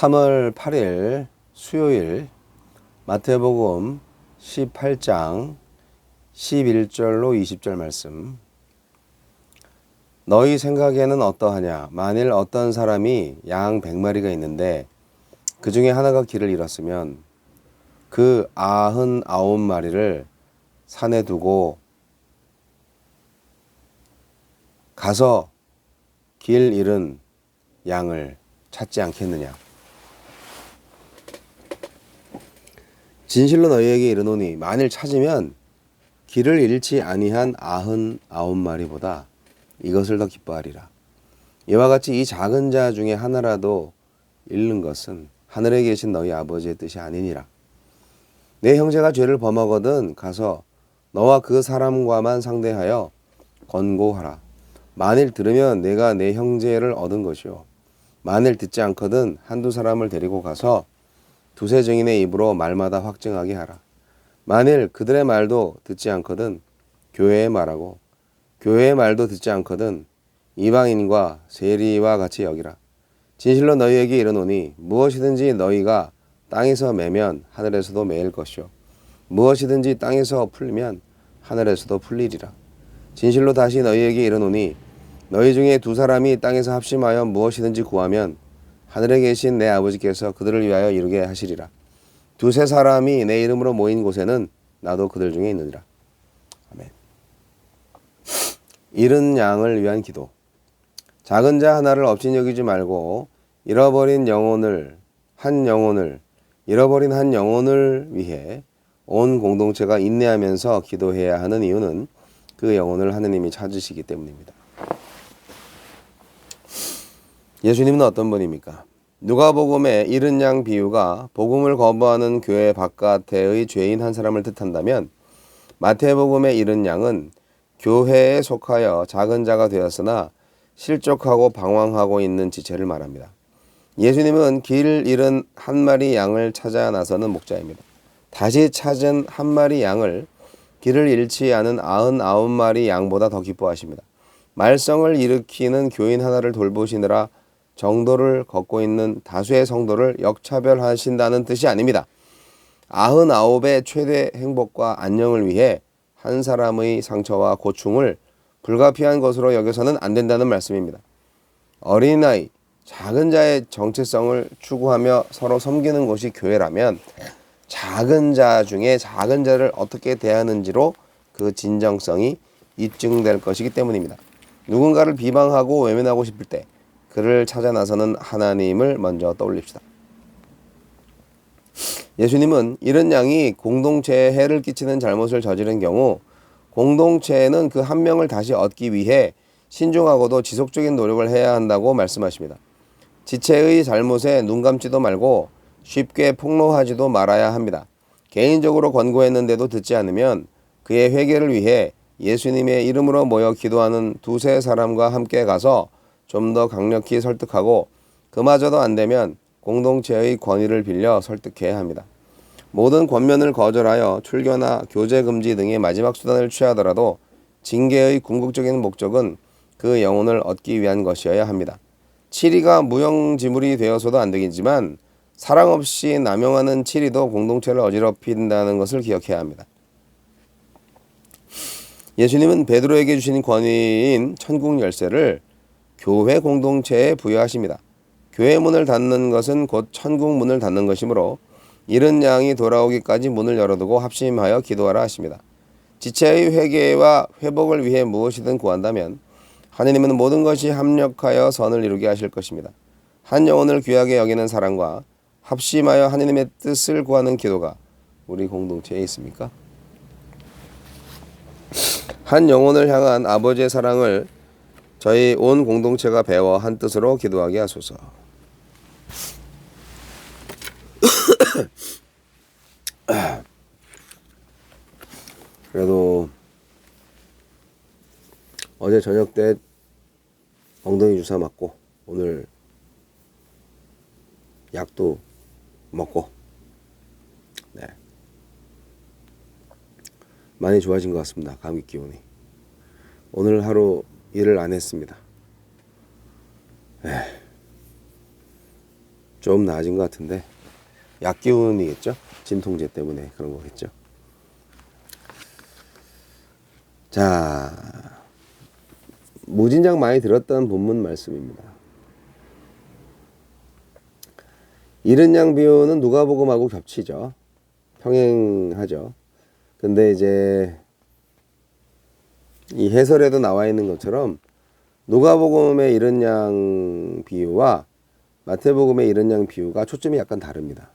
3월 8일 수요일 마태복음 18장 11절로 20절 말씀. 너희 생각에는 어떠하냐? 만일 어떤 사람이 양 100마리가 있는데 그 중에 하나가 길을 잃었으면 그 99마리를 산에 두고 가서 길 잃은 양을 찾지 않겠느냐? 진실로 너희에게 이르노니 만일 찾으면 길을 잃지 아니한 99마리보다 이것을 더 기뻐하리라. 이와 같이 이 작은 자 중에 하나라도 잃는 것은 하늘에 계신 너희 아버지의 뜻이 아니니라. 내 형제가 죄를 범하거든 가서 너와 그 사람과만 상대하여 권고하라. 만일 들으면 내가 내 형제를 얻은 것이요 만일 듣지 않거든 한두 사람을 데리고 가서 두세 증인의 입으로 말마다 확증하게 하라. 만일 그들의 말도 듣지 않거든 교회의 말하고 교회의 말도 듣지 않거든 이방인과 세리와 같이 여기라. 진실로 너희에게 이르노니 무엇이든지 너희가 땅에서 매면 하늘에서도 매일 것이요 무엇이든지 땅에서 풀리면 하늘에서도 풀리리라. 진실로 다시 너희에게 이르노니 너희 중에 두 사람이 땅에서 합심하여 무엇이든지 구하면 하늘에 계신 내 아버지께서 그들을 위하여 이루게 하시리라. 두세 사람이 내 이름으로 모인 곳에는 나도 그들 중에 있느니라. 아멘. 잃은 양을 위한 기도. 작은 자 하나를 업신여기지 말고 잃어버린 한 영혼을 위해 온 공동체가 인내하면서 기도해야 하는 이유는 그 영혼을 하느님이 찾으시기 때문입니다. 예수님은 어떤 분입니까? 누가복음의 잃은 양 비유가 복음을 거부하는 교회 바깥의 죄인 한 사람을 뜻한다면 마태복음의 잃은 양은 교회에 속하여 작은 자가 되었으나 실족하고 방황하고 있는 지체를 말합니다. 예수님은 길 잃은 한 마리 양을 찾아 나서는 목자입니다. 다시 찾은 한 마리 양을 길을 잃지 않은 99마리 양보다 더 기뻐하십니다. 말썽을 일으키는 교인 하나를 돌보시느라 정도를 걷고 있는 다수의 성도를 역차별하신다는 뜻이 아닙니다. 99의 최대 행복과 안녕을 위해 한 사람의 상처와 고충을 불가피한 것으로 여겨서는 안 된다는 말씀입니다. 어린아이, 작은 자의 정체성을 추구하며 서로 섬기는 것이 교회라면 작은 자 중에 작은 자를 어떻게 대하는지로 그 진정성이 입증될 것이기 때문입니다. 누군가를 비방하고 외면하고 싶을 때 그를 찾아 나서는 하나님을 먼저 떠올립시다. 예수님은 이런 양이 공동체에 해를 끼치는 잘못을 저지른 경우 공동체는 그 한 명을 다시 얻기 위해 신중하고도 지속적인 노력을 해야 한다고 말씀하십니다. 지체의 잘못에 눈 감지도 말고 쉽게 폭로하지도 말아야 합니다. 개인적으로 권고했는데도 듣지 않으면 그의 회개를 위해 예수님의 이름으로 모여 기도하는 두세 사람과 함께 가서 좀 더 강력히 설득하고 그마저도 안 되면 공동체의 권위를 빌려 설득해야 합니다. 모든 권면을 거절하여 출교나 교제 금지 등의 마지막 수단을 취하더라도 징계의 궁극적인 목적은 그 영혼을 얻기 위한 것이어야 합니다. 치리가 무용지물이 되어서도 안 되겠지만 사랑 없이 남용하는 치리도 공동체를 어지럽힌다는 것을 기억해야 합니다. 예수님은 베드로에게 주신 권위인 천국 열쇠를 교회 공동체에 부여하십니다. 교회 문을 닫는 것은 곧 천국 문을 닫는 것이므로 잃은 양이 돌아오기까지 문을 열어두고 합심하여 기도하라 하십니다. 지체의 회개와 회복을 위해 무엇이든 구한다면 하느님은 모든 것이 합력하여 선을 이루게 하실 것입니다. 한 영혼을 귀하게 여기는 사랑과 합심하여 하느님의 뜻을 구하는 기도가 우리 공동체에 있습니까? 한 영혼을 향한 아버지의 사랑을 저희 온 공동체가 배워 한 뜻으로 기도하게 하소서. 그래도 어제 저녁 때 엉덩이 주사 맞고 오늘 약도 먹고 네. 많이 좋아진 것 같습니다. 감기 기운이. 오늘 하루 일을 안 했습니다. 좀 나아진 것 같은데 약 기운이겠죠? 진통제 때문에 그런 거겠죠. 자, 무진장 많이 들었던 본문 말씀입니다. 이른 양 비유는 누가복음하고 겹치죠. 평행하죠. 근데 이제 이 해설에도 나와 있는 것처럼 누가복음의 이른 양 비유와 마태복음의 이른 양 비유가 초점이 약간 다릅니다.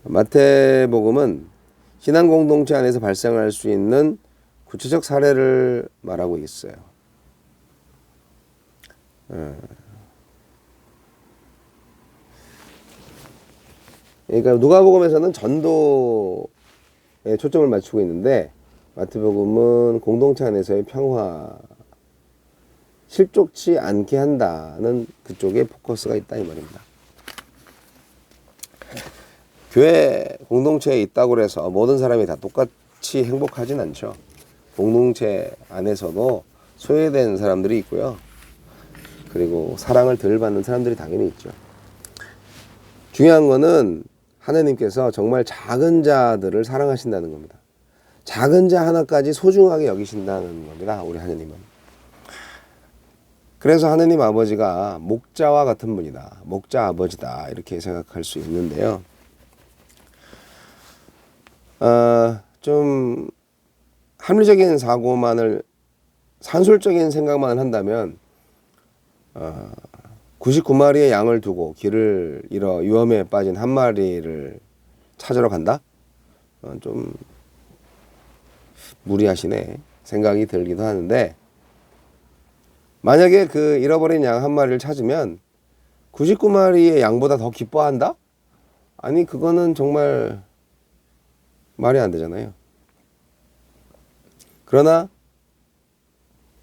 마태복음은 신앙 공동체 안에서 발생할 수 있는 구체적 사례를 말하고 있어요. 그러니까 누가복음에서는 전도에 초점을 맞추고 있는데 마태복음은 공동체 안에서의 평화, 실족치 않게 한다는 그쪽에 포커스가 있다 이 말입니다. 교회 공동체에 있다고 해서 모든 사람이 다 똑같이 행복하진 않죠. 공동체 안에서도 소외된 사람들이 있고요. 그리고 사랑을 덜 받는 사람들이 당연히 있죠. 중요한 거는 하나님께서 정말 작은 자들을 사랑하신다는 겁니다. 작은 자 하나까지 소중하게 여기신다는 겁니다. 우리 하나님은. 그래서 하나님 아버지가 목자와 같은 분이다. 목자 아버지다. 이렇게 생각할 수 있는데요. 좀 합리적인 사고만을 산술적인 생각만 한다면 99마리의 양을 두고 길을 잃어 위험에 빠진 한 마리를 찾으러 간다? 좀 무리하시네 생각이 들기도 하는데, 만약에 그 잃어버린 양 한 마리를 찾으면 99마리의 양보다 더 기뻐한다? 아니 그거는 정말 말이 안 되잖아요. 그러나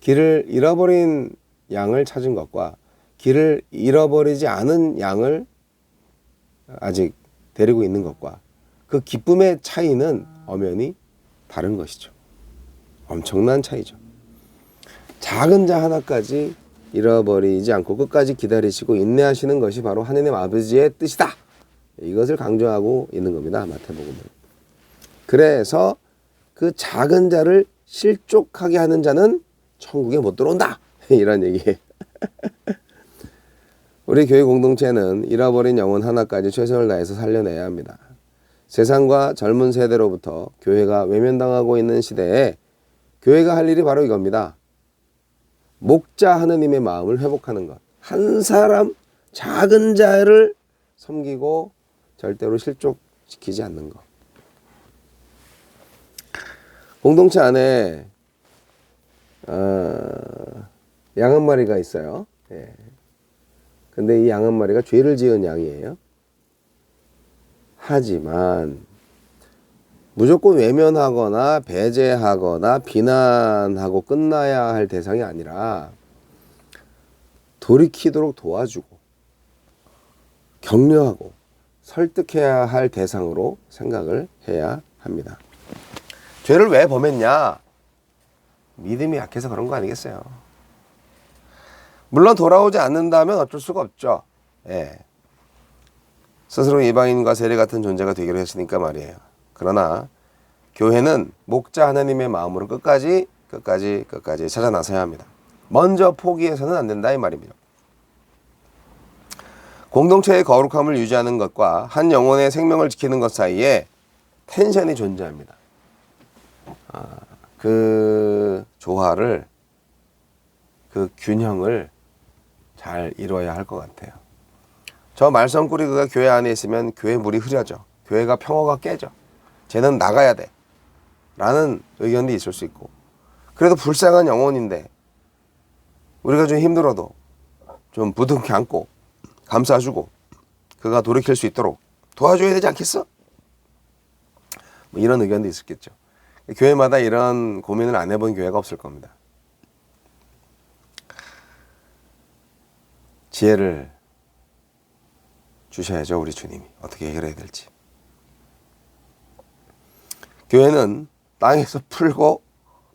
길을 잃어버린 양을 찾은 것과 길을 잃어버리지 않은 양을 아직 데리고 있는 것과 그 기쁨의 차이는 엄연히 다른 것이죠. 엄청난 차이죠. 작은 자 하나까지 잃어버리지 않고 끝까지 기다리시고 인내하시는 것이 바로 하나님 아버지의 뜻이다. 이것을 강조하고 있는 겁니다. 마태복음은. 그래서 그 작은 자를 실족하게 하는 자는 천국에 못 들어온다. 이런 얘기예요. 우리 교회 공동체는 잃어버린 영혼 하나까지 최선을 다해서 살려내야 합니다. 세상과 젊은 세대로부터 교회가 외면당하고 있는 시대에 교회가 할 일이 바로 이겁니다. 목자 하느님의 마음을 회복하는 것. 한 사람 작은 자를 섬기고 절대로 실족시키지 않는 것. 공동체 안에 양 한 마리가 있어요. 예. 근데 이 양 한 마리가 죄를 지은 양이에요. 하지만 무조건 외면하거나 배제하거나 비난하고 끝나야 할 대상이 아니라 돌이키도록 도와주고 격려하고 설득해야 할 대상으로 생각을 해야 합니다. 죄를 왜 범했냐? 믿음이 약해서 그런 거 아니겠어요? 물론 돌아오지 않는다면 어쩔 수가 없죠. 예. 스스로 이방인과 세리 같은 존재가 되기로 했으니까 말이에요. 그러나 교회는 목자 하나님의 마음으로 끝까지 찾아 나서야 합니다. 먼저 포기해서는 안 된다 이 말입니다. 공동체의 거룩함을 유지하는 것과 한 영혼의 생명을 지키는 것 사이에 텐션이 존재합니다. 그 조화를, 그 균형을 잘 이뤄야 할 것 같아요. 저 말썽꾸리가 교회 안에 있으면 교회 물이 흐려져. 교회가 평화가 깨져. 쟤는 나가야 돼. 라는 의견도 있을 수 있고. 그래도 불쌍한 영혼인데 우리가 좀 힘들어도 좀 부둥켜 안고 감싸주고 그가 돌이킬 수 있도록 도와줘야 되지 않겠어? 뭐 이런 의견도 있었겠죠. 교회마다 이런 고민을 안 해본 교회가 없을 겁니다. 지혜를 주셔야죠. 우리 주님이 어떻게 해결해야 될지. 교회는 땅에서 풀고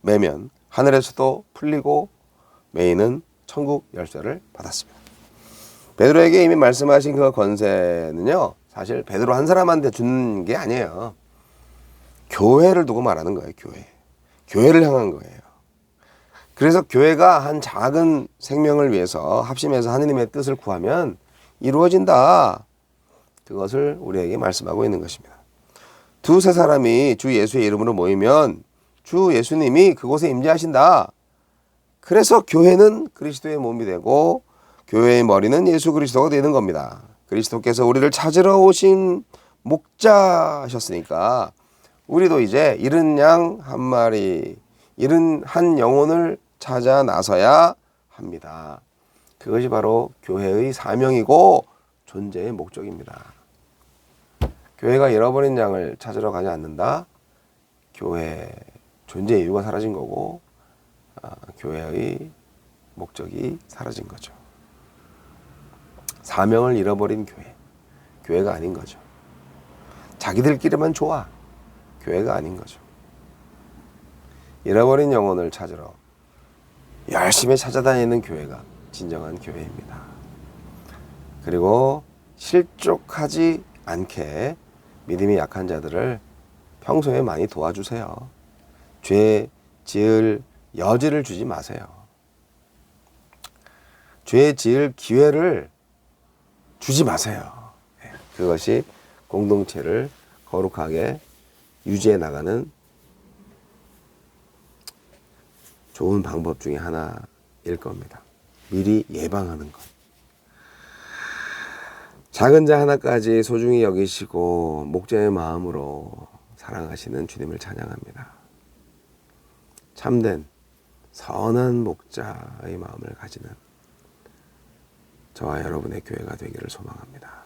매면 하늘에서도 풀리고 매이는 천국 열쇠를 받았습니다. 베드로에게 이미 말씀하신 그 권세는요, 사실 베드로 한 사람한테 준 게 아니에요. 교회를 두고 말하는 거예요. 교회를 향한 거예요. 그래서 교회가 한 작은 생명을 위해서 합심해서 하느님의 뜻을 구하면 이루어진다. 그것을 우리에게 말씀하고 있는 것입니다. 두세 사람이 주 예수의 이름으로 모이면 주 예수님이 그곳에 임재하신다. 그래서 교회는 그리스도의 몸이 되고 교회의 머리는 예수 그리스도가 되는 겁니다. 그리스도께서 우리를 찾으러 오신 목자셨으니까 우리도 이제 잃은 양 한 마리, 잃은 한 영혼을 찾아 나서야 합니다. 그것이 바로 교회의 사명이고 존재의 목적입니다. 교회가 잃어버린 양을 찾으러 가지 않는다. 교회 존재의 이유가 사라진 거고 교회의 목적이 사라진 거죠. 사명을 잃어버린 교회가 아닌 거죠. 자기들끼리만 좋아. 교회가 아닌 거죠. 잃어버린 영혼을 찾으러 열심히 찾아다니는 교회가 진정한 교회입니다. 그리고 실족하지 않게 믿음이 약한 자들을 평소에 많이 도와주세요. 죄 지을 여지를 주지 마세요. 죄 지을 기회를 주지 마세요. 그것이 공동체를 거룩하게 유지해 나가는 좋은 방법 중에 하나일 겁니다. 미리 예방하는 것. 작은 자 하나까지 소중히 여기시고 목자의 마음으로 사랑하시는 주님을 찬양합니다. 참된 선한 목자의 마음을 가지는 저와 여러분의 교회가 되기를 소망합니다.